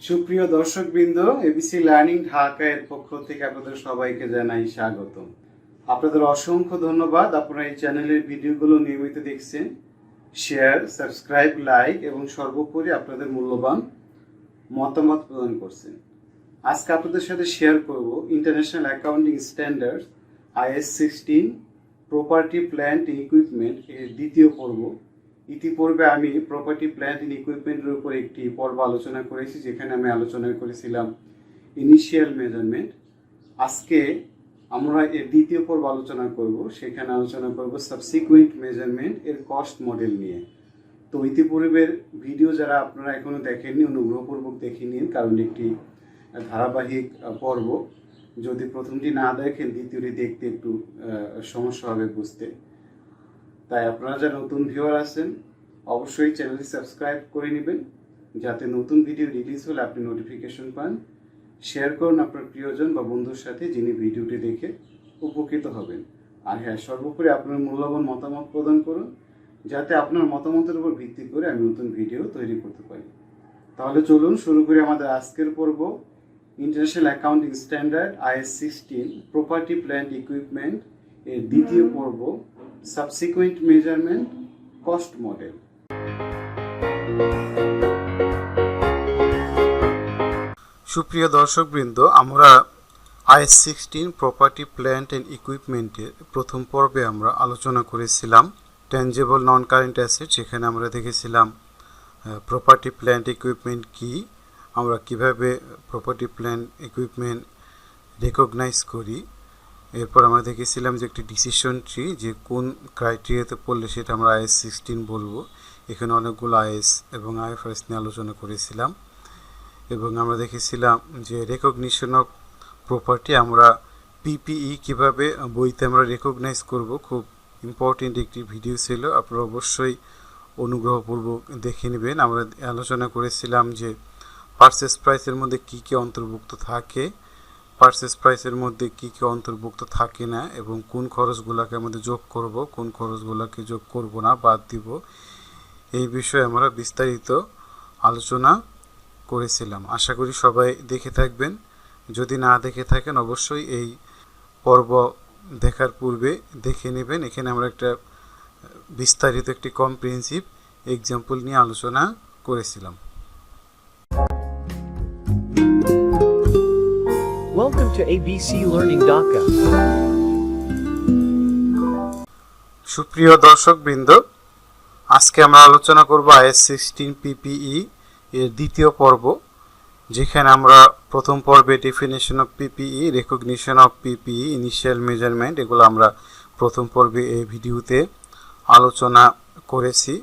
সুপ্রিয় দর্শকবৃন্দ, ABC learning Dhaka এর পক্ষ থেকে আপনাদের সবাইকে জানাই স্বাগতম। আপনাদের অসংখ্য ধন্যবাদ। আপনারা এই চ্যানেলের ভিডিওগুলো নিয়মিত দেখছেন, শেয়ার, সাবস্ক্রাইব, লাইক এবং সর্বোপরি আপনাদের মূল্যবান মতামত প্রদান করছেন। আজকে আপনাদের সাথে শেয়ার করব international accounting standard IS 16 property plant equipment এর দ্বিতীয় পর্ব। ইতিপূর্বে আমি প্রপার্টি প্ল্যান্ট এন্ড ইকুইপমেন্টের উপর একটি পর্ব আলোচনা করেছি, যেখানে আমি আলোচনা করেছিলাম ইনিশিয়াল মেজারমেন্ট। আজকে আমরা এর দ্বিতীয় পর্ব আলোচনা করব, সেখানে আলোচনা করব সাবসিকুয়েন্ট মেজারমেন্ট এর কস্ট মডেল নিয়ে। তো ইতিপূর্বের ভিডিও যারা আপনারা এখনো দেখেননি, অনুগ্রহপূর্বক দেখে নিন, কারণ একটি ধারাবাহিক পর্ব। যদি প্রথমটি না দেখেন, দ্বিতীয়টি দেখতে একটু সমস্যা হবে বুঝতে। তাই আপনারা যারা নতুন ভিউয়ার আছেন, অবশ্যই চ্যানেলটি সাবস্ক্রাইব করে নেবেন, যাতে নতুন ভিডিও রিলিজ হলে আপনি নোটিফিকেশন পান। শেয়ার করুন আপনার প্রিয়জন বা বন্ধুর সাথে, যিনি ভিডিওটি দেখে উপকৃত হবেন। আর হ্যাঁ, সর্বোপরি আপনার মূল্যবান মতামত প্রদান করুন, যাতে আপনার মতামতের উপর ভিত্তি করে আমি নতুন ভিডিও তৈরি করতে পারি। তাহলে চলুন শুরু করি আমাদের আজকের পর্ব, international accounting standard IS 16 property plant equipment এর দ্বিতীয় পর্ব, সাবসিকুয়েন্ট মেজারমেন্ট কস্ট মডেল। সুপ্রিয় দর্শকবৃন্দ, আমরা IS 16 প্রপার্টি প্ল্যান্ট এন্ড ইকুইপমেন্টের প্রথম পর্বে আমরা আলোচনা করেছিলাম ট্যাঞ্জেবল নন কারেন্ট অ্যাসেট। সেখানে আমরা দেখেছিলাম প্রপার্টি প্ল্যান্ট ইকুইপমেন্ট কি, আমরা কিভাবে প্রপার্টি প্ল্যান্ট ইকুইপমেন্ট রেকগনাইজ করি। এরপর আমরা দেখেছিলাম যে একটি ডিসিশন ট্রি, যে কোন ক্রাইটেরিয়াতে পড়লে সেটা আমরা IS 16 বলবো। এখানে অনেকগুলো IS এবং IFRS নিয়ে আলোচনা করেছিলাম। এবং আমরা দেখেছিলাম যে রেকগনিশন অফ প্রপার্টি, আমরা PPE কিভাবে বইতে আমরা রেকগনাইজ করব, খুব ইম্পর্টেন্ট একটি ভিডিও ছিল, আপনারা অবশ্যই অনুগ্রহপূর্বক দেখে নেবেন। আমরা আলোচনা করেছিলাম যে পারচেস প্রাইসের মধ্যে কী কী অন্তর্ভুক্ত থাকে, পারচেস প্রাইসের মধ্যে কী কী অন্তর্ভুক্ত থাকে না, এবং কোন খরচগুলোকে আমাদের যোগ করব, কোন খরচগুলোকে যোগ করব না, বাদ দিব, এই বিষয়ে আমরা বিস্তারিত আলোচনা করেছিলাম। আশা করি সবাই দেখে থাকবেন। যদি না দেখে থাকেন, অবশ্যই এই পর্ব দেখার পূর্বে দেখে নেবেন। এখানে আমরা একটা বিস্তারিত একটি কম্প্রিহেন্সিভ এক্সাম্পল নিয়ে আলোচনা করেছিলাম। Welcome to ABC Learning Dhaka. সুপ্রিয় দর্শকবৃন্দ, আজকে আমরা আলোচনা করব IS 16 PPE এর দ্বিতীয় পর্ব, যেখানে আমরা প্রথম পর্বে definition of PPE, recognition of PPE, initial measurement, এগুলো আমরা প্রথম পর্বে এই ভিডিওতে আলোচনা করেছি।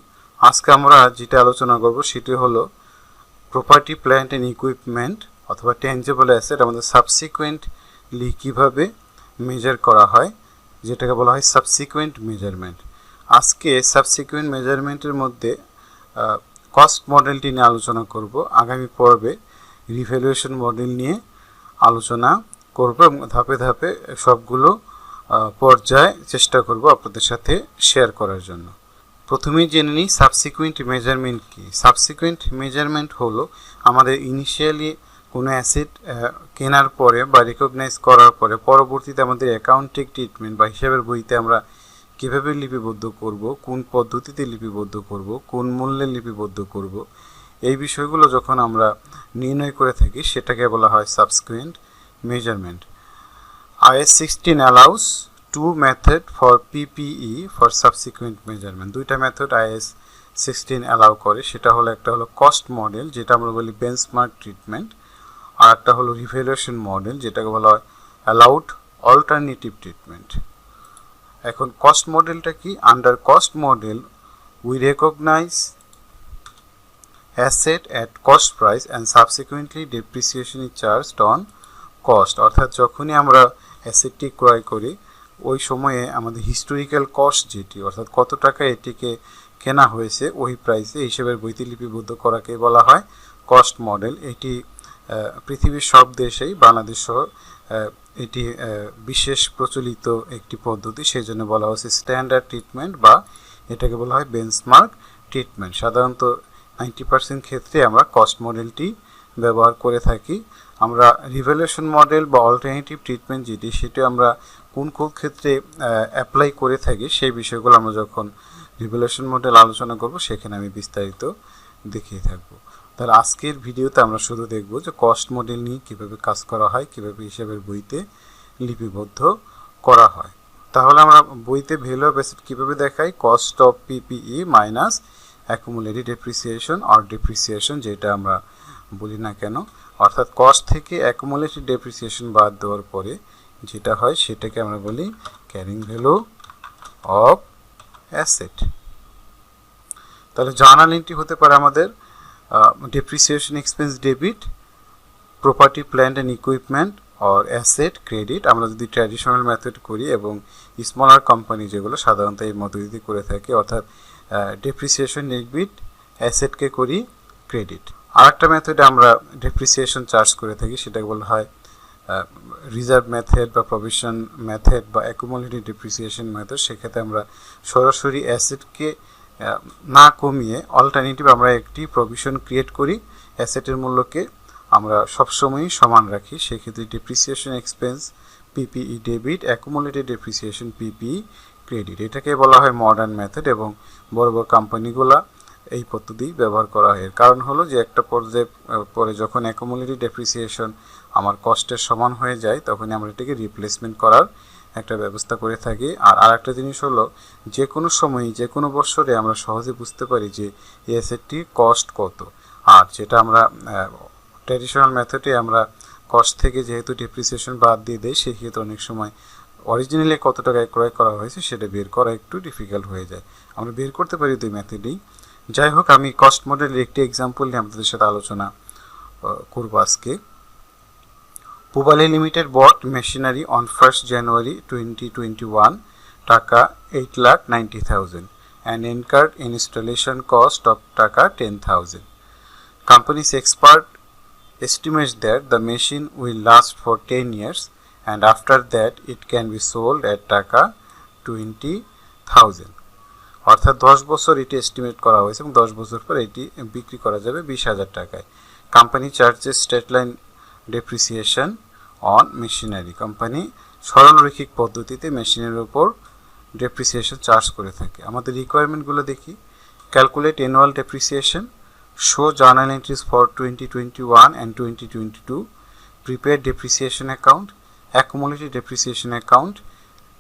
আজকে আমরা যেটা আলোচনা করব সেটি হলো প্রপার্টি প্ল্যান্ট অ্যান্ড ইকুইপমেন্ট অথবা ট্যাঞ্জেবল অ্যাসেট আমাদের সাবসিকুয়েন্টলি কীভাবে মেজার করা হয়, যেটাকে বলা হয় সাবসিকুয়েন্ট মেজারমেন্ট। আজকে সাবসিকুয়েন্ট মেজারমেন্টের মধ্যে কস্ট মডেলটি নিয়ে আলোচনা করব। আগামী পর্বে রিভ্যালুয়েশন মডেল নিয়ে আলোচনা করব এবং ধাপে ধাপে সবগুলো পর্যায়ে চেষ্টা করব আপনাদের সাথে শেয়ার করার জন্য। প্রথমেই জেনে নিই সাবসিকুয়েন্ট মেজারমেন্ট কি। সাবসিকুয়েন্ট মেজারমেন্ট হলো আমাদের ইনিশিয়ালি কোনো অ্যাসেট কেনার পরে বা রেকগনাইজ করার পরে পরবর্তীতে আমাদের অ্যাকাউন্টিং ট্রিটমেন্ট বা হিসাবের বইতে আমরা কীভাবে লিপিবদ্ধ করব, কোন পদ্ধতিতে লিপিবদ্ধ করব, কোন মূল্যে লিপিবদ্ধ করব, এই বিষয়গুলো যখন আমরা নির্ণয় করে থাকি সেটাকে বলা হয় subsequent measurement. IS 16 allows two method for PPE for subsequent measurement. দুইটা মেথড IS 16 অ্যালাউ করে, সেটা হলো একটা হলো কস্ট মডেল, যেটা আমরা বলি বেঞ্চমার্ক ট্রিটমেন্ট, আর একটা হলো রিভ্যালুয়েশন মডেল, যেটাকে বলা হয় অ্যালাউড অল্টারনেটিভ ট্রিটমেন্ট। এখন কস্ট মডেলটা কি? Under cost model we recognise asset at cost price and subsequently depreciation is charged on cost. অর্থাৎ যখনই আমরা অ্যাসেটটি ক্রয় করি, ওই সময়ে আমাদের হিস্টোরিক্যাল কস্ট যেটি, অর্থাৎ কত টাকা এটিকে কেনা হয়েছে, ওই প্রাইসে হিসেবের বইতে লিপিবদ্ধ করাকে বলা হয় কস্ট মডেল। এটি পৃথিবীর সব দেশেই, বাংলাদেশ সহ, এটি বিশেষ প্রচলিত একটি পদ্ধতি, সেই জন্য বলা হচ্ছে স্ট্যান্ডার্ড ট্রিটমেন্ট বা এটাকে বলা হয় বেঞ্চমার্ক ট্রিটমেন্ট। সাধারণত 90% ক্ষেত্রে আমরা কস্ট মডেলটি ব্যবহার করে থাকি। আমরা রিভ্যালুয়েশন মডেল বা অল্টারনেটিভ ট্রিটমেন্ট যেটি সেটি আমরা কোন কোন ক্ষেত্রে অ্যাপ্লাই করে থাকি সেই বিষয়গুলো আমরা যখন রিভ্যালুয়েশন মডেল আলোচনা করব সেখানে আমি বিস্তারিত দেখিয়ে থাকব। তাহলে আজকের ভিডিওতে আমরা শুধু দেখব যে কস্ট মডেল নিয়ে কীভাবে কাজ করা হয়, কীভাবে হিসাবের বইতে লিপিবদ্ধ করা হয়। তাহলে আমরা বইতে ভ্যালু অফ অ্যাসেট কীভাবে দেখাই, cost of PPE minus accumulated depreciation or depreciation যেটা আমরা বলি না কেন, অর্থাৎ কস্ট থেকে অ্যাকুমুলেটেড ডেপ্রিসিয়েশন বাদ দেওয়ার পরে যেটা হয় সেটাকে আমরা বলি ক্যারিং ভ্যালু অফ অ্যাসেট। তাহলে জার্নাল এন্ট্রি হতে পারে আমাদের depreciation expense debit, property plant and equipment or asset credit আমরা যদি ট্র্যাডিশনাল মেথড করি, এবং স্মলার কোম্পানি যেগুলো সাধারণত এই পদ্ধতিতে করে থাকে, অর্থাৎ ডেপ্রিসিয়েশন ডেবিট অ্যাসেটকে করি ক্রেডিট। আরেকটা মেথডে আমরা ডেপ্রিসিয়েশন চার্জ করে থাকি, সেটাকে বলা হয় রিজার্ভ মেথড বা প্রভিশন মেথড বা অ্যাকুমুলেটেড ডেপ্রিসিয়েশন মেথড। সেক্ষেত্রে আমরা সরাসরি অ্যাসেটকে না কমিয়ে অল্টারনেটিভ আমরা একটি প্রভিশন ক্রিয়েট করি, অ্যাসেটের মূল্যকে আমরা সবসময়ই সমান রাখি। সেক্ষেত্রে depreciation expense PPE debit, accumulated depreciation PPE credit, এটাকে বলা হয় মডার্ন মেথড, এবং বড় বড় কোম্পানিগুলা এই পদ্ধতি ব্যবহার করা হয়। এর কারণ হলো যে একটা পর্যায়ে পরে যখন অ্যাকুমুলেটেড ডেপ্রিসিয়েশন আমার কস্টের সমান হয়ে যায় তখনই আমরা এটাকে রিপ্লেসমেন্ট করার একটা ব্যবস্থা করে থাকি। আর আরেকটা জিনিস হলো যে কোনো সময়ই যে কোনো বছরে আমরা সহজে বুঝতে পারি যে এই অ্যাসেটটির কস্ট কত। আর যেটা আমরা ট্র্যাডিশনাল মেথডে আমরা কস্ট থেকে যেহেতু ডেপ্রিসিয়েশন বাদ দিয়ে দেয়, সেক্ষেত্রে অনেক সময় অরিজিনালি কত টাকায় ক্রয় করা হয়েছে সেটা বের করা একটু ডিফিকাল্ট হয়ে যায়। আমরা বের করতে পারি দুই মেথডেই। যাই হোক, আমি কস্ট মডেলের একটি এক্সাম্পল নিয়ে আপনাদের সাথে আলোচনা করব আজকে। Pubali limited bought machinery on 1st January 2021 টাকা 8,90,000 and incurred installation cost of টাকা 10,000. Company's expert estimates that the machine will last for 10 years and after that it can be sold at টাকা 20,000. অর্থাৎ 10 বছর এটি এস্টিমেট করা হয়েছে এবং 10 বছর পর এটি বিক্রি করা যাবে 20,000 টাকায়। Company charges straight line depreciation on machinery, company সরলরৈখিক পদ্ধতিতে মেশিনের উপর ডেপ্রিসিয়েশন চার্জ করে থাকে। আমাদের রিকোয়ারমেন্টগুলো দেখি। Calculate annual depreciation, show journal entries for 2021 and 2022, prepare depreciation account, accumulated depreciation account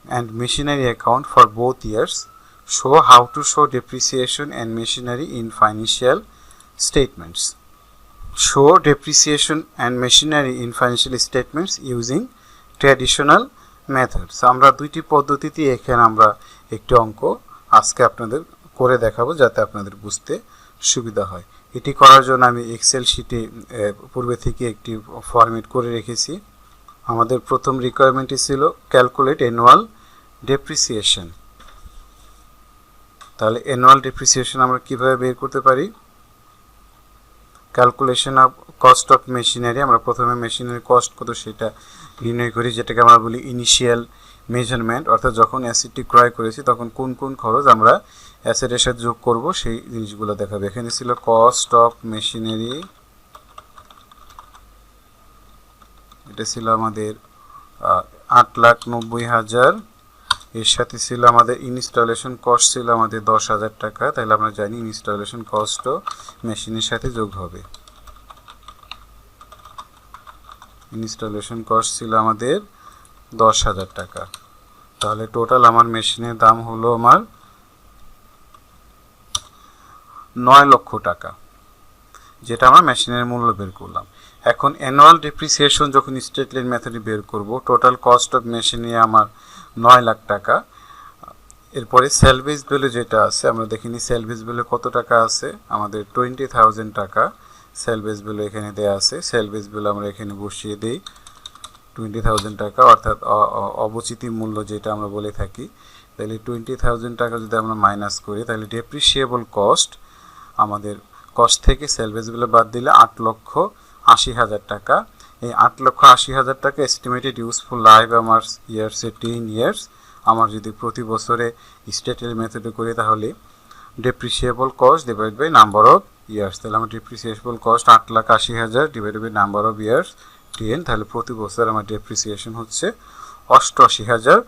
and machinery account for both years, show how to show depreciation and machinery in financial statements. Show depreciation and machinery in financial statements using traditional methods. আমরা দুইটি পদ্ধতিতে এখানে আমরা একটি অঙ্ক আজকে আপনাদের করে দেখাবো যাতে আপনাদের বুঝতে সুবিধা হয়। এটি করার জন্য আমি এক্সেল শিটে পূর্বে থেকে একটি ফরম্যাট করে রেখেছি। আমাদের প্রথম রিকোয়ারমেন্টই ছিল ক্যালকুলেট অ্যানুয়াল ডেপ্রিসিয়েশন। তাহলে অ্যানুয়াল ডেপ্রিসিয়েশন আমরা কিভাবে বের করতে পারি? Calculation of cost of machinery, আমরা প্রথমে মেশিনারি কস্ট কত সেটা নির্ণয় করি, যেটাকে আমরা বলি ইনিশিয়াল মেজারমেন্ট, অর্থাৎ যখন অ্যাসেটটি ক্রয় করেছি তখন কোন কোন খরচ আমরা অ্যাসেটের সাথে যোগ করব সেই জিনিসগুলো দেখাবে। এখানে ছিল কস্ট অফ মেশিনারি, এটা ছিল আমাদের 8,90,000, এর সাথে ছিল আমাদের ইনস্টলেশন কস্ট ছিল আমাদের 10,000 টাকা। তাহলে আমরা জানি ইনস্টলেশন কস্টও মেশিনের সাথে যোগ হবে। ইনস্টলেশন কস্ট ছিল আমাদের 10,000 টাকা। তাহলে টোটাল আমার মেশিনের দাম হলো আমার 9 লক্ষ টাকা, যেটা আমরা মেশিনের মূল্য বের করলাম। এখন অ্যানুয়াল ডেপ্রিসিয়েশন যখন স্ট্রেট লাইন মেথডে বের করব, টোটাল কস্ট অফ মেশিনে আমার 9 লাখ টাকা। এরপরে সেলভেজ ভ্যালু যেটা আছে আমরা দেখিনি সেলভেজ ভ্যালু কত টাকা আছে, আমাদের 20,000 টাকা সেলভেজ ভ্যালু এখানে দেওয়া আছে। সেলভেজ ভ্যালু আমরা এখানে বসিয়ে দিই 20,000 টাকা, অর্থাৎ অবচিতি মূল্য যেটা আমরা বলে থাকি। তাহলে 20,000 টাকা যদি আমরা মাইনাস করি তাহলে ডেপ্রিসিয়েবল কস্ট আমাদের কস্ট থেকে সেলভেজ ভ্যালু বাদ দিলে 8,80,000 টাকা। এই 8,80,000 টাকা এস্টিমেটেড ইউজফুল লাইফ আমার ইয়ার্সে 10 ইয়ার্স। আমার যদি প্রতি বছরে স্ট্রেট লাইন মেথডে করি তাহলে depreciable cost divide by number of years, তাহলে আমার depreciable cost 8,80,000 divided by number of years 10, তাহলে প্রতি বছর আমার ডেপ্রিসিয়েশন হচ্ছে 88,000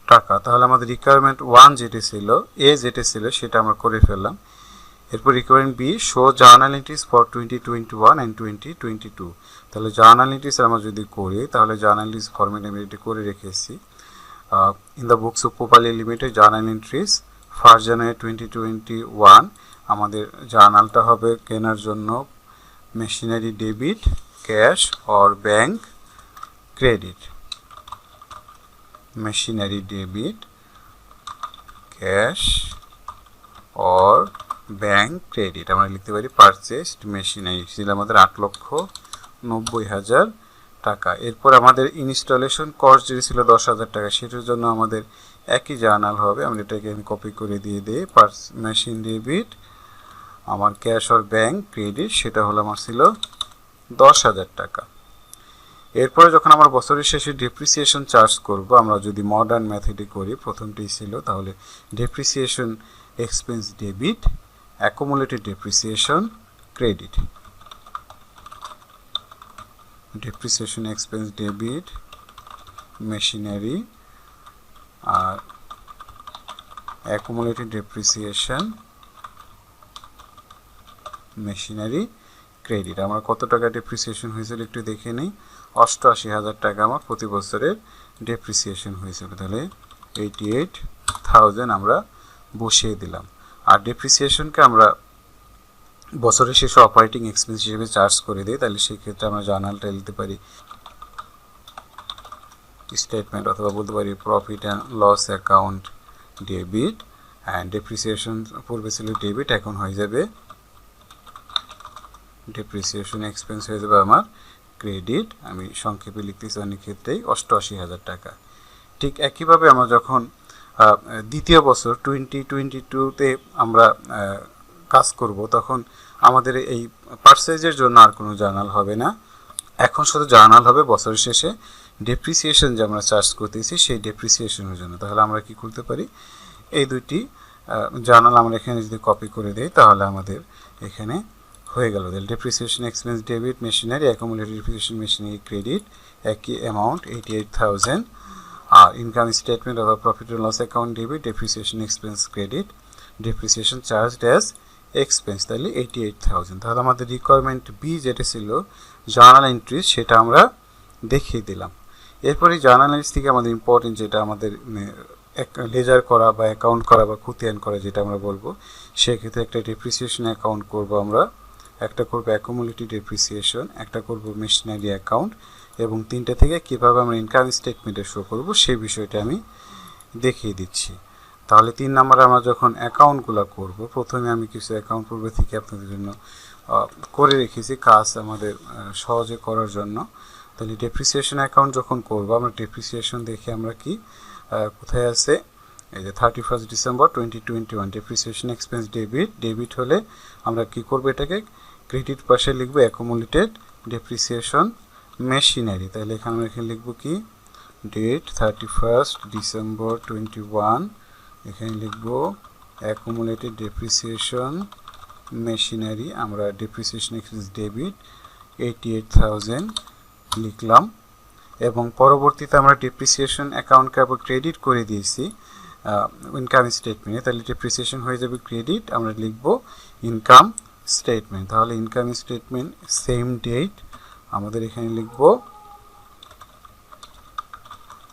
টাকা। তাহলে আমাদের রিকোয়ারমেন্ট 1 যেটা ছিল, এ যেটা ছিল সেটা আমরা করে ফেললাম। এরপর requirement B, show journal entries for 2021 and 2022। তাহলে জার্নাল এন্ট্রিজ আমরা যদি করি তাহলে জার্নাল এন্ট্রিজ ফরম্যাট আমি এটি করে রেখেছি। In the books of Pubali limited journal entries 1 January 2021, আমাদের জার্নালটা হবে কেনার জন্য machinery debit, cash or bank credit. Machinery debit, cash or bank credit, আমরা লিখতে পারি পারচেসড মেশিনারি, ছিল আমাদের 8,90,000 টাকা। এরপর আমাদের ইনস্টলেশন কস্ট যেটি ছিল 10,000 টাকা, সেটার জন্য আমাদের একই জার্নাল হবে। আমরা এটাকে আমি কপি করে দিয়ে দিই, মেশিন ডেবিট আমার ক্যাশ অর ব্যাংক ক্রেডিট, সেটা হলো আমার ছিল 10,000 টাকা। এরপরে যখন আমরা বছরের শেষে ডেপ্রিসিয়েশন চার্জ করব, আমরা যদি মডার্ন মেথডে করি, প্রথমটি ছিল তাহলে depreciation expense debit, accumulated depreciation credit. Depreciation expense debit machinery আর অ্যাকুমুলেটেড ডেপ্রিসিয়েশন মেশিনারি ক্রেডিট। আমার কত টাকা ডেপ্রিসিয়েশন হয়েছিল একটু দেখে নিই। 88,000 টাকা আমার প্রতি বছরের ডেপ্রিসিয়েশন হয়েছিল। তাহলে 88,000 আমরা বসিয়ে দিলাম। আর ডেপ্রিসিয়েশনকে আমরা বছরের শেষে অপারেটিং এক্সপেন্স হিসেবে চার্জ করে দিই, তাহলে সেই ক্ষেত্রে আমরা জার্নালটা লিখতে পারি স্টেটমেন্ট, অথবা বলতে পারি profit and loss account debit, and depreciation পূর্বে ছিল ডেবিট, এখন হয়ে যাবে ডেপ্রিসিয়েশন এক্সপেন্স হয়ে যাবে আমার ক্রেডিট। আমি সংক্ষেপে লিখতেছি অনেক ক্ষেত্রেই 88,000 টাকা। ঠিক একইভাবে আমরা যখন দ্বিতীয় বছর 2022-তে আমরা কাজ করব, তখন আমাদের এই পারচেজের জন্য আর কোনো জার্নাল হবে না, এখন শুধু জার্নাল হবে বছরের শেষে ডেপ্রিসিয়েশন যে আমরা চার্জ করতেছি সেই ডেপ্রিসিয়েশনের জন্য। তাহলে আমরা কি করতে পারি, এই দুইটি জার্নাল আমরা এখানে যদি কপি করে দেই তাহলে আমাদের এখানে হয়ে গেল। Depreciation expense debit machinery, accumulated depreciation machinery credit, একই অ্যামাউন্ট 88,000। আর ইনকাম স্টেটমেন্ট অথবা profit and loss account debit, depreciation expense credit, depreciation charged as expense, তাহলে 88,000। তাহলে আমাদের রিকোয়ারমেন্ট বি যেটা ছিল জার্নাল এন্ট্রিজ, সেটা আমরা দেখিয়ে দিলাম। এরপরে জার্নাল এন্ট্রিজ থেকে আমাদের ইম্পর্টেন্ট যেটা আমাদের লেজার করা বা অ্যাকাউন্ট করা বা খতিয়ান করা যেটা আমরা বলবো, সেক্ষেত্রে একটা ডেপ্রিসিয়েশন অ্যাকাউন্ট করব আমরা, একটা করব অ্যাকুমুলেটেড ডেপ্রিসিয়েশন, একটা করব মেশিনারি অ্যাকাউন্ট, এবং তিনটে থেকে কীভাবে আমরা ইনকাম স্টেটমেন্টে শো করব সেই বিষয়টা আমি দেখিয়ে দিচ্ছি। তাহলে 3 নম্বরে আমরা যখন অ্যাকাউন্টগুলো করব, প্রথমে আমি কিছু অ্যাকাউন্ট পূর্বে থেকে আপনাদের জন্য করে রেখেছি কাজ আমাদের সহজে করার জন্য। তাহলে ডেপ্রিসিয়েশন অ্যাকাউন্ট যখন করব, আমরা ডেপ্রিসিয়েশন দেখে আমরা কি কোথায় আছে, এই যে 31 December 2021 depreciation expense debit, debit হলে আমরা কি করব, এটাকে ক্রেডিট পাশে লিখব অ্যাকুমুলেটেড ডেপ্রিসিয়েশন মেশিনারি। তাহলে এখানে আমরা এখানে লিখব কি ডেট 31 ডিসেম্বর 21, এখানে লিখব অ্যাকুমুলেটেড ডেপ্রিসিয়েশন মেশিনারি, আমরা ডেপ্রিসিয়েশন এক্সপেন্স ডেবিট 88,000 লিখলাম, এবং পরবর্তীতে আমরা ডেপ্রিসিয়েশন অ্যাকাউন্টকে আবার ক্রেডিট করে দিয়েছি ইনকাম স্টেটমেন্টে, তাহলে ডেপ্রিসিয়েশন হয়ে যাবে ক্রেডিট, আমরা লিখব ইনকাম স্টেটমেন্ট। তাহলে ইনকাম স্টেটমেন্ট সেম ডেট আমাদের এখানে লিখব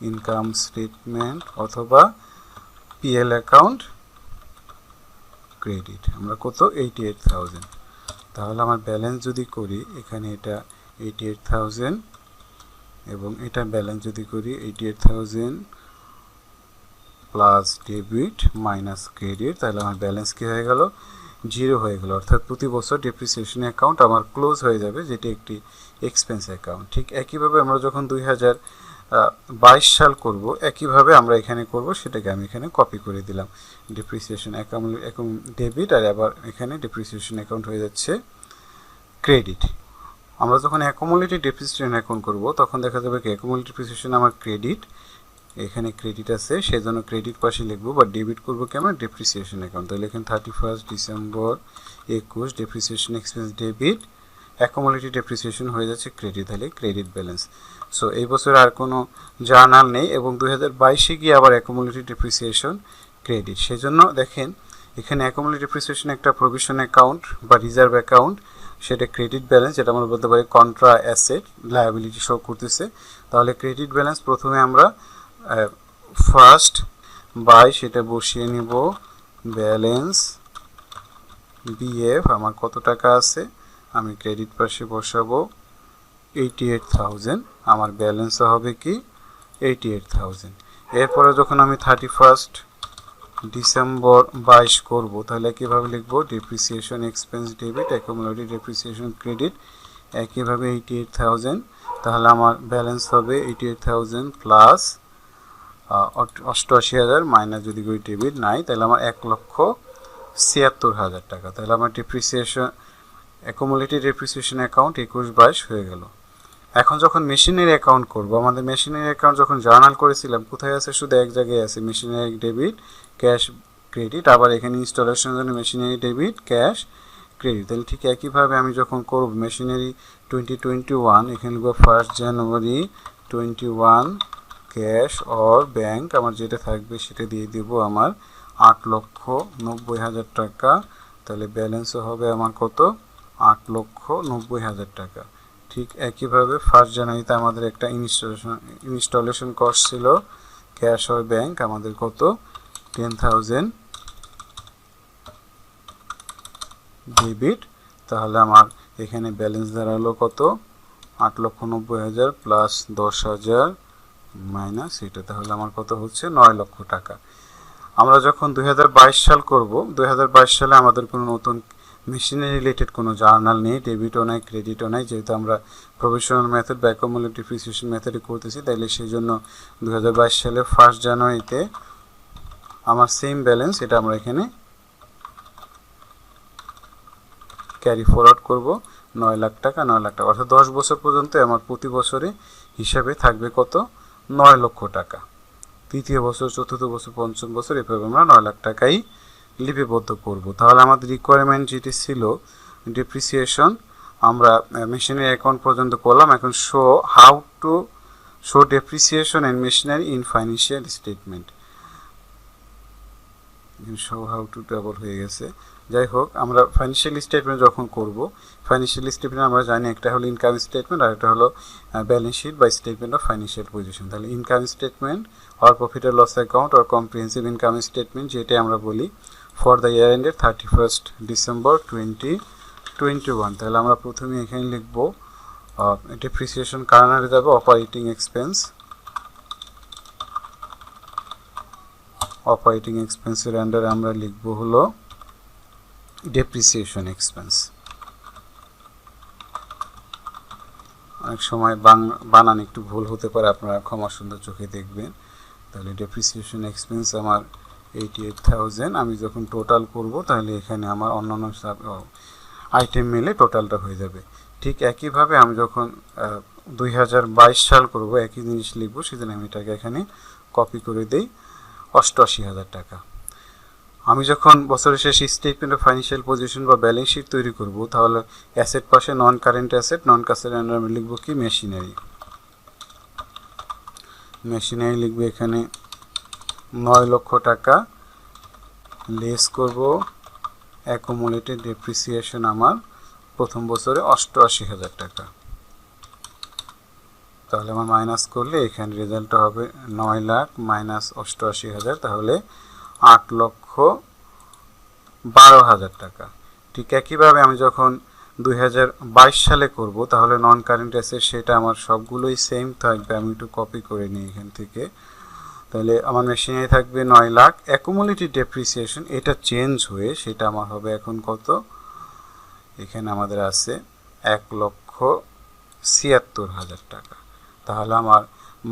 ইনকাম স্টেটমেন্ট অথবা পিএল অ্যাকাউন্ট ক্রেডিট, আমরা কত 88,000। তাহলে আমার ব্যালেন্স যদি করি, এখানে এটা 88,000 এবং এটা ব্যালেন্স যদি করি 88,000 প্লাস ডেবিট মাইনাস ক্রেডিট, তাহলে আমার ব্যালেন্স কী হয়ে গেল, 0 হয়ে গেল। অর্থাৎ প্রতি বছর ডেপ্রিসিয়েশন অ্যাকাউন্ট আমার ক্লোজ হয়ে যাবে, যেটি একটি এক্সপেন্স অ্যাকাউন্ট। ঠিক একইভাবে আমরা যখন 2022 সাল করব, একইভাবে আমরা এখানে করব, সেটাকে আমি এখানে কপি করে দিলাম ডেপ্রিসিয়েশন অ্যাকাউন্ট ডেবিট, আর আবার এখানে ডেপ্রিসিয়েশন অ্যাকাউন্ট হয়ে যাচ্ছে ক্রেডিট। আমরা যখন অ্যাকুমুলেটেড ডেপ্রিসিয়েশন অ্যাকাউন্ট করব, তখন দেখা যাবে কি অ্যাকুমুলেটেড ডেপ্রিসিয়েশন আমার ক্রেডিট, এখানে ক্রেডিট আছে, সেজন্য ক্রেডিট পাশে লিখবো, বা ডেবিট করবো কি আমরা ডেপ্রিসিয়েশন অ্যাকাউন্ট। তাহলে এখানে 31 December 21 depreciation expense debit, accumulated depreciation হয়ে যাচ্ছে ক্রেডিট, তাহলে ক্রেডিট ব্যালেন্স। সো এই বছর আর কোনো জার্নাল নেই এবং 2022-এ গিয়ে আবার অ্যাকুমুলেটেড ডেপ্রিসিয়েশন ক্রেডিট। সেজন্য দেখেন এখানে অ্যাকুমুলেটেড ডেপ্রিসিয়েশন একটা প্রভিশন অ্যাকাউন্ট বা রিজার্ভ অ্যাকাউন্ট, সেটা ক্রেডিট ব্যালেন্স, যেটা আমরা বলতে পারি কন্ট্রা অ্যাসেট লায়াবিলিটি শো করতেছে। তাহলে ক্রেডিট ব্যালেন্স প্রথমে আমরা ফার্স্ট বাই সেটা বসিয়ে নিব, ব্যালেন্স বিএফ আমার কত টাকা আছে, আমি ক্রেডিট পাশে বসাবো 88,000, আমার ব্যালেন্সও হবে কি 88,000। এরপরে যখন আমি 31 ডিসেম্বর 22 করব, তাহলে কীভাবে লিখবো, depreciation expense debit, accumulated depreciation credit, একইভাবে 88,000। তাহলে আমার ব্যালেন্স হবে 88,000 প্লাস 88,000 মাইনাস যদি করি ডেবিট নাই, তাহলে আমার 1,76,000 টাকা। তাহলে আমার ডেপ্রিসিয়েশন অ্যাকুমুলেটেড ডেপ্রিসিয়েশন অ্যাকাউন্ট 21-22 হয়ে গেল। এখন যখন মেশিনারি অ্যাকাউন্ট করব, আমাদের মেশিনারি অ্যাকাউন্ট যখন জার্নাল করেছিলাম কোথায় আছে, শুধু এক জায়গায় আছে, মেশিনারি ডেবিট ক্যাশ ক্রেডিট, আবার এখানে ইনস্টলেশনের জন্য মেশিনারি ডেবিট ক্যাশ ক্রেডিট। তাহলে ঠিক একইভাবে আমি যখন করব মেশিনারি 2021, এখানে লিখব 1 জানুয়ারি 21 ক্যাশ অর ব্যাংক, আমার যেটা থাকবে সেটা দিয়ে দেব আমার 8,90,000 টাকা। তাহলে ব্যালেন্সও হবে আমার কত, 8,90,000 টাকা। ঠিক একইভাবে 1 জানুয়ারিতে আমাদের একটা ইনস্টলেশন কস্ট ছিল ক্যাশ অর ব্যাংক, আমাদের কত 10,000 ডেবিট। তাহলে আমার এখানে ব্যালেন্স দাঁড়ালো কত, 8,90,000 প্লাস 10,000 মাইনাস এটা, তাহলে আমার কত হচ্ছে 9 লক্ষ টাকা। আমরা যখন 2022 সাল করব, 2022 সালে আমাদের কোনো নতুন মেশিনারি রিলেটেড কোনো জার্নাল নেই, ডেবিটও নাই ক্রেডিটও নাই, যেহেতু আমরা প্রফেশনাল মেথড বা অ্যাকুমুলেটেড ডেপ্রিসিয়েশন মেথডে করতেছি, তাইলে সেই জন্য 2022 সালে 1 জানুয়ারিতে আমার সেম ব্যালেন্স এটা আমরা এখানে ক্যারি ফরওয়ার্ড করব 9 লাখ টাকা, 9 লাখ টাকা, অর্থাৎ 10 বছর পর্যন্ত আমার প্রতি বছরে হিসাবে থাকবে কত, 9 লক্ষ টাকা। তৃতীয় বছর, চতুর্থ বছর, পঞ্চম বছর, এভাবে আমরা 9 লাখ টাকাই লিপিবদ্ধ করব। তাহলে আমাদের রিকোয়ারমেন্ট যেটি ছিল ডেপ্রিসিয়েশন আমরা মেশিনারি অ্যাকাউন্ট পর্যন্ত করলাম। এখন how to show depreciation and machinery in financial statement, show how to double হয়ে গেছে। যাই হোক, আমরা ফাইন্যান্সিয়াল স্টেটমেন্ট যখন করব, ফাইন্যান্সিয়াল স্টেটমেন্ট আমরা জানি একটা হলো ইনকাম স্টেটমেন্ট আর একটা হলো ব্যালেন্স শিট বা স্টেটমেন্ট অফ ফাইন্যান্সিয়াল পজিশন। তাহলে income statement or profit or loss account or comprehensive income statement, যেটা আমরা বলি for the year ended 31 December 2021। তাহলে আমরা প্রথমে এখানে লিখব ডেপ্রিসিয়েশন কারণে যাবে অপারেটিং এক্সপেন্স, অপারেটিং এক্সপেন্সের আন্ডারে আমরা লিখব হলো ডেপ্রিসিয়েশন এক্সপেন্স। অনেক সময় বানান একটু ভুল হতে পারে, আপনারা ক্ষমা সুন্দর চোখে দেখবেন। তাহলে ডেপ্রিসিয়েশন এক্সপেন্স আমার 88,000, আমি যখন টোটাল করব তাহলে এখানে আমার অন্যান্য আইটেম মিলে টোটালটা হয়ে যাবে। ঠিক একইভাবে আমি যখন 2022 সাল করব একই জিনিস লিখব, সেজন্য আমি এটাকে এখানে কপি করে দেই 88,000 টাকা। আমি যখন বছরের শেষে স্টেটমেন্ট অফ ফাইন্যান্সিয়াল পজিশন বা ব্যালেন্স শিট তৈরি করব, তাহলে অ্যাসেট পাশে নন কারেন্ট অ্যাসেট, নন কারেন্ট আন্ডারে আমি লিখব কি মেশিনারি, মেশিনারি লিখব এখানে 9 লক্ষ টাকা, লেস করব অ্যাকুমুলেটেড ডেপ্রিসিয়েশন আমার প্রথম বছরে 88,000 টাকা। তাহলে আমার মাইনাস করলে এখানে রেজাল্টটা হবে 9 লাখ মাইনাস 88,000, তাহলে 8,12,000 টাকা। ঠিক একইভাবে আমি যখন 2022 সালে করব, তাহলে নন কারেন্ট অ্যাসেট সেটা আমার সবগুলোই সেম থাকবে, আমি একটু কপি করে নিই এখান থেকে। তাহলে আমার মেশিনারি থাকবে 9 লাখ, অ্যাকুমুলেটেড ডেপ্রিসিয়েশন এটা চেঞ্জ হয়ে সেটা আমার হবে এখন কত, এখানে আমাদের আছে 1,76,000 টাকা। তাহলে আমার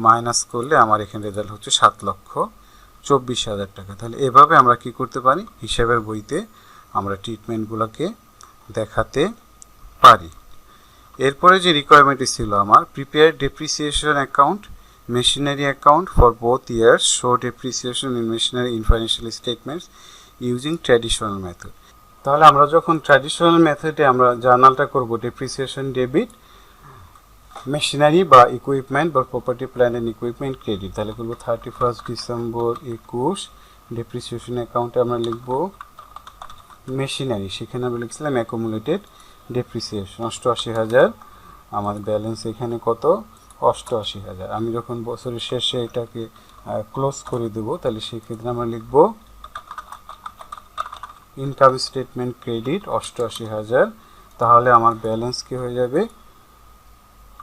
মাইনাস করলে আমার এখানে রেজাল্ট হচ্ছে 7,24,000 টাকা। তাহলে এভাবে আমরা কি করতে পারি, হিসাবের বইতে আমরা ট্রিটমেন্টগুলোকে দেখাতে পারি। এরপরে যে রিকোয়ারমেন্টটি ছিল আমার prepare depreciation account machinery account for both years show depreciation in machinery in financial statements using traditional method. তাহলে আমরা যখন ট্র্যাডিশনাল মেথডে আমরা জার্নালটা করব ডেপ্রিসিয়েশন ডেবিট মেশিনারি বা ইকুইপমেন্ট বা property plant and equipment credit, তাহলে করবো 31 ডিসেম্বর 21 ডেপ্রিসিয়েশন অ্যাকাউন্টে আমরা লিখব মেশিনারি, সেখানে আমরা লিখছিলাম অ্যাকুমুলেটেড ডেপ্রিসিয়েশন 88,000, আমাদের ব্যালেন্স এখানে কত 88,000। আমি যখন বছরের শেষে এটাকে ক্লোজ করে দেব তাহলে সেই ক্ষেত্রে আমরা লিখব ইনকাম স্টেটমেন্ট ক্রেডিট 88,000, তাহলে আমার ব্যালেন্স কি হয়ে যাবে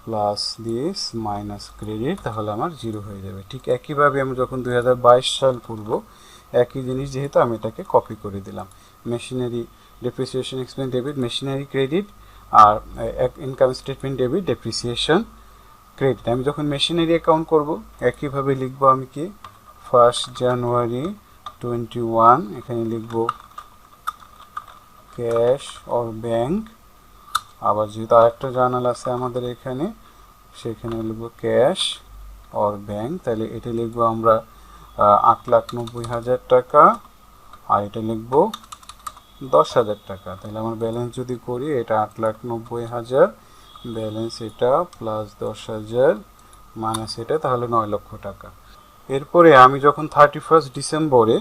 প্লাস দিস মাইনাস ক্রেডিট, তাহলে আমার জিরো হয়ে যাবে। ঠিক একইভাবে আমি যখন 2022 সাল করব একই জিনিস, যেহেতু আমি এটাকে কপি করে দিলাম machinery depreciation expense debit machinery credit আর income statement debit depreciation credit. আমি যখন মেশিনারি অ্যাকাউন্ট করব একইভাবে লিখব আমি কি 1 জানুয়ারি 21, এখানে লিখব ক্যাশ অর ব্যাংক, আবার যেহেতু আরেকটা জার্নাল আছে আমাদের এখানে সেখানে লিখব ক্যাশ অর ব্যাংক, তাহলে এটা লিখব আমরা 8,90,000 টাকা আর এটা লিখব 10,000 টাকা। তাহলে আমার ব্যালেন্স যদি করি এটা 8,90,000 ব্যালেন্স এটা প্লাস 10,000 মাইনাস এটা, তাহলে 9 লক্ষ টাকা। এরপরে আমি যখন 31 ডিসেম্বরে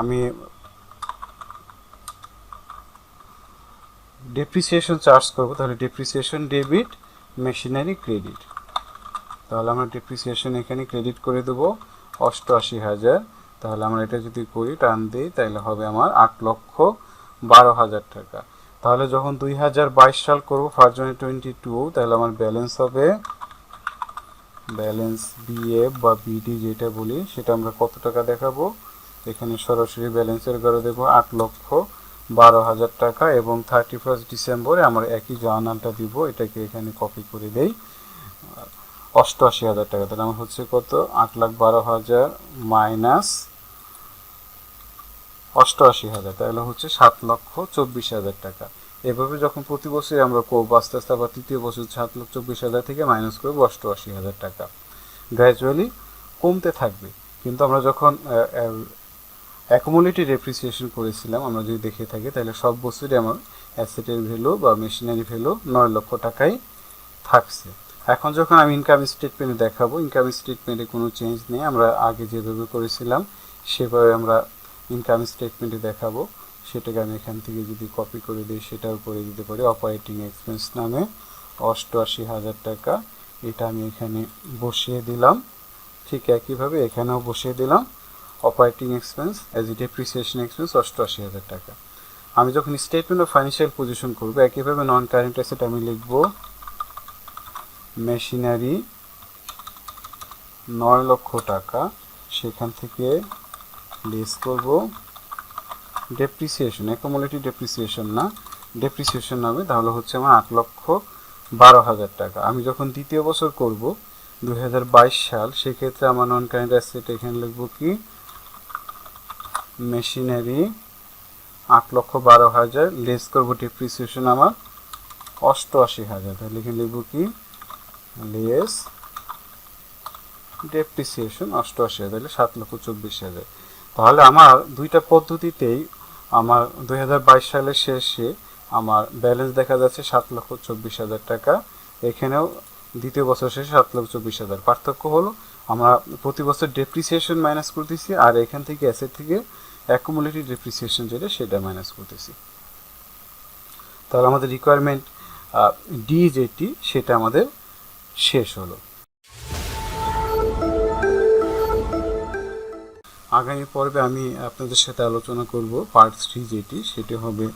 আমি ডেপ্রিসিয়েশন চার্জ করব, তাহলে ডেপ্রিসিয়েশন ডেবিট মেশিনারি ক্রেডিট, তাহলে আমরা ডেপ্রিসিয়েশন এখানে ক্রেডিট করে দেব 88,000, তাহলে আমরা এটা যদি করি টান দিই তাহলে হবে আমার 8,12,000 টাকা। তাহলে যখন 2022 সাল করব 1 জানুয়ারি 22, তাহলে আমার ব্যালেন্স হবে ব্যালেন্স বিএফ বা বিডি যেটা বলি সেটা আমরা কত টাকা দেখাবো, এখানে সরাসরি ব্যালেন্সের ঘরে দেব 8,12,000 টাকা এবং 31 ডিসেম্বরে আমরা একই জার্নালটা দিব, এটাকে এখানে কপি করে দেই 88,000 টাকা। তাহলে আমার হচ্ছে কত 8,12,000 মাইনাস 88,000, তাহলে হচ্ছে 7,24,000 টাকা। এভাবে যখন প্রতি বছর আমরা করবো আস্তে আস্তে আবার তৃতীয় বছর 7,24,000 থেকে মাইনাস করবো 88,000 টাকা, গ্র্যাজুয়ালি কমতে থাকবে। কিন্তু আমরা যখন অ্যাকুমুলেটেড ডেপ্রিসিয়েশন করেছিলাম আমরা যদি দেখে থাকি তাহলে সব বছরই আমার অ্যাসেটের ভ্যালু বা মেশিনারি ভ্যালু 9 লক্ষ টাকাই থাকছে। এখন যখন আমি ইনকাম স্টেটমেন্ট দেখাবো, ইনকাম স্টেটমেন্টে কোনো চেঞ্জ নেই, আমরা আগে যেভাবে করেছিলাম সেভাবে আমরা ইনকাম স্টেটমেন্টে দেখাবো। সেটাকে আমি এখান থেকে যদি কপি করে দিই সেটাও করে দিতে পারি, অপারেটিং এক্সপেন্স নামে 88,000 টাকা, এটা আমি এখানে বসিয়ে দিলাম। ঠিক একইভাবে এখানেও বসিয়ে দিলাম operating expense as a depreciation expense 88,000 টাকা। আমি যখন স্টেটমেন্ট অফ ফাইন্যান্সিয়াল পজিশন করব একইভাবে নন কারেন্ট অ্যাসেট আমি লিখব মেশিনারি 9 লক্ষ টাকা, সেখান থেকে লেস করব ডেপ্রিসিয়েশন, অ্যাকুমুলেটেড ডেপ্রিসিয়েশন না ডেপ্রিসিয়েশন হবে, তাহলে হচ্ছে আমার 8,12,000 টাকা। আমি যখন দ্বিতীয় বছর করব 2022 সাল, সেক্ষেত্রে আমার নন কারেন্ট অ্যাসেট এখানে লিখব কি মেশিনারি 8,12,000 লেস করব ডেপ্রিসিয়েশন আমার 88,000, তাহলে এখানে লিখব কি লেস ডেপ্রিসিয়েশন 88,000, তাহলে 7,24,000। তাহলে আমার দুইটা পদ্ধতিতেই আমার 2022 সালের শেষে আমার ব্যালেন্স দেখা যাচ্ছে 7,24,000 টাকা, এখানেও দ্বিতীয় বছর শেষে 7,24,000। পার্থক্য হলো আমরা প্রতি বছর ডেপ্রিসিয়েশন মাইনাস করতেছি আর এখান থেকে অ্যাসেট থেকে অ্যাকুমুলেটেড ডেপ্রিসিয়েশন যেটা সেটা মাইনাস করতেছি। তাহলে আমাদের রিকোয়ারমেন্ট ডি যেটি সেটা আমাদের শেষ হলো। আগামী পর্বে আমি আপনাদের সাথে আলোচনা করব পার্ট 3 যেটি সেটি হবে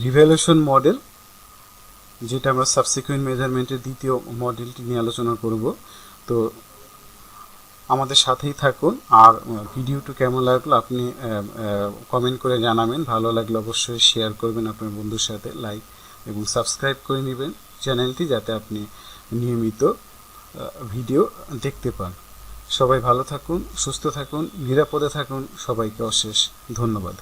রিভ্যালুয়েশন মডেল, যেটা আমরা সাবসিকুয়েন্ট মেজারমেন্টের দ্বিতীয় মডেলটি নিয়ে আলোচনা করব। তো আমাদের সাথেই থাকুন, আর ভিডিওটি কেমন লাগলো আপনি কমেন্ট করে জানাবেন, ভালো লাগলে অবশ্যই শেয়ার করবেন আপনার বন্ধুর সাথে, লাইক এবং সাবস্ক্রাইব করে নেবেন চ্যানেলটি যাতে আপনি নিয়মিত ভিডিও দেখতে পান। সবাই ভালো থাকুন, সুস্থ থাকুন, নিরাপদে থাকুন, সবাইকে অশেষ ধন্যবাদ।